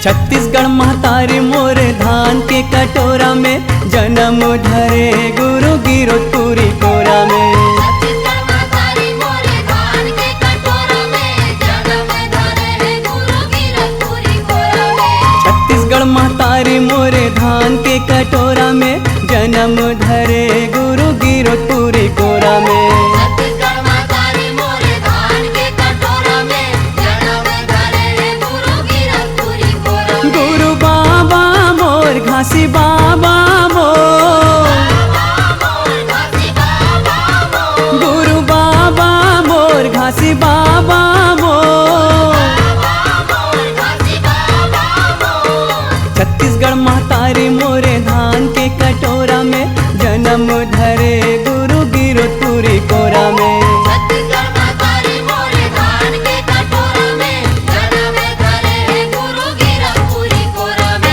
छत्तीसगढ़ महतारी मोर धान के कटोरा में जन्म धरे गुरु गिरधपुरी कोरा में। छत्तीसगढ़ महतारी मोर धान के कटोरा में जन्म धरे गुरु गिरधपुरी कोरा में। छत्तीसगढ़ महतारी मोर धान के कटोरा में जन्म धरे गुरु गिरधपुरी कोरा में। छत्तीसगढ़ महतारी मोर धान के कटोरा में जन्म धरे गुरु गिरधपुरी कोरा में। गुरु बाबा मोर घासी बाबा मोर, गुरु बाबा मोर घासी बाबा मोर। छत्तीसगढ़ महतारी मोरे धान के कटोरा में जन्म धरे गुरु गिरधपुरी कोरा में। छत्तीसगढ़ महतारी मोर धान के कटोरा में जन्म धरे गुरु गिरधपुरी कोरा में।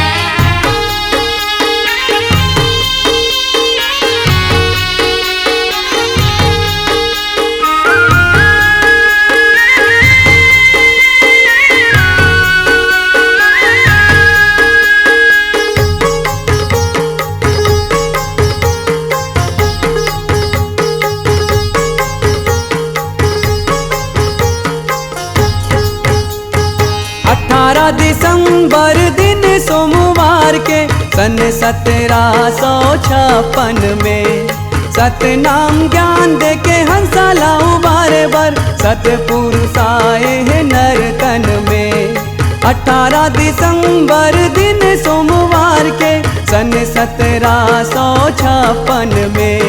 दिसंबर दिन सोमवार के सन 1756 में सतनाम ज्ञान दे के हंसा लाऊ बारे बार सतपुरुष आए हैं नर तन में। 18 दिसंबर दिन सोमवार के सन 1756 में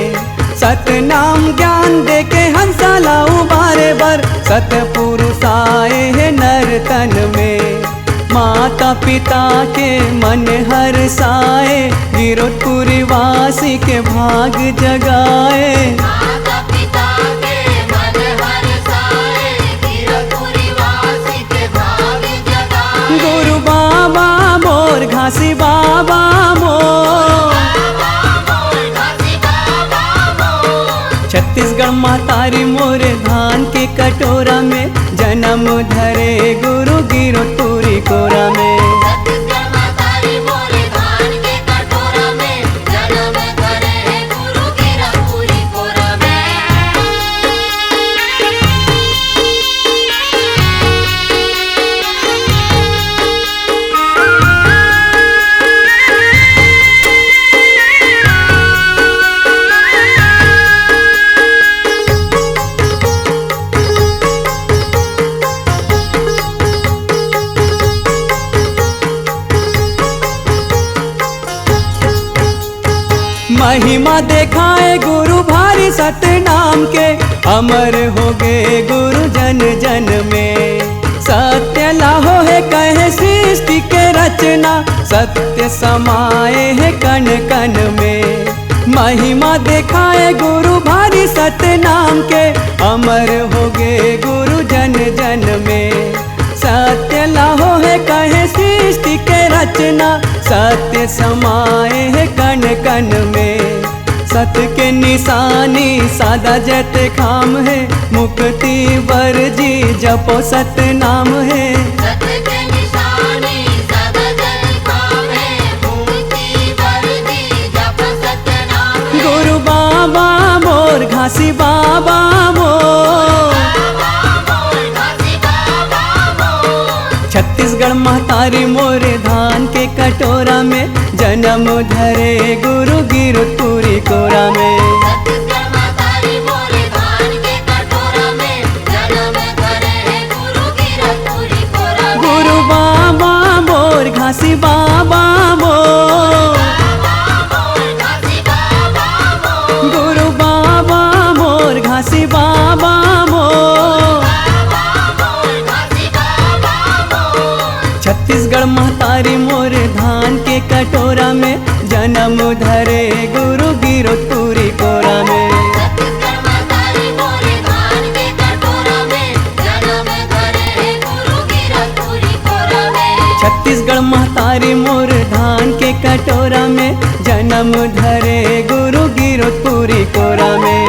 सतनाम ज्ञान दे के हंसा लाऊ बारे बार सतपुरुष आए हैं नर तन में। माता पिता के मन हर्षाए गिरधपुरी वासी के भाग जगाए। माता पिता के मन हर्षाए गिरधपुरी वासी के भाग जगाए। गुरु बाबा मोर घासी बाबा मोर, छत्तीसगढ़ महतारी मोर धान के कटोरा में जन्म धरे गुरु गिरधपुरी कोरा में। छत्तीसगढ़ महतारी मोर धान के कटोरा में जन्म धरे गुरु गिरधपुरी कोरा में। महिमा देखाए गुरु भारी सतनाम के अमर हो गए गुरु जन जन में। सत्य लाहो है कहे सृष्टि के रचना सत्य समाये है कण कण में। महिमा देखाए गुरु भारी सतनाम के अमर हो गए गुरु जन जन में। सत्य लाहो है कहे सृष्टि के रचना सत्य समाये है कण कण में। सत्य के निशानी सादा जत खाम है मुक्ति वर जी जपो सत्य नाम है। सत्य के निशानी सदा जल काम है मुक्ति वर जी जप सत्य नाम है। गुरु बाबा मोर घासी बाबा मोर, छत्तीसगढ़ महतारी मोर धान के कटोरा में जन्म धरे गुरु गिरधपुरी कोरा में। छत्तीसगढ़ महतारी मोर धान के कटोरा में जन्म धरे गुरु गिरधपुरी कोरा में। गुरु बाबा मोर घासी बाबा मोर, गुरु बाबा मोर घासी बाबा मोर, छत्तीसगढ़ महतारी मोर धान के कटोरा में जन्म धरे गुरु गिरधपुरी कोरा में। छत्तीसगढ़ महतारी मोर धान के कटोरा में जन्म धरे गुरु गिरधपुरी कोरा में। छत्तीसगढ़ महतारी मोर धान के कटोरा में जन्म धरे गुरु गिरधपुरी कोरा में।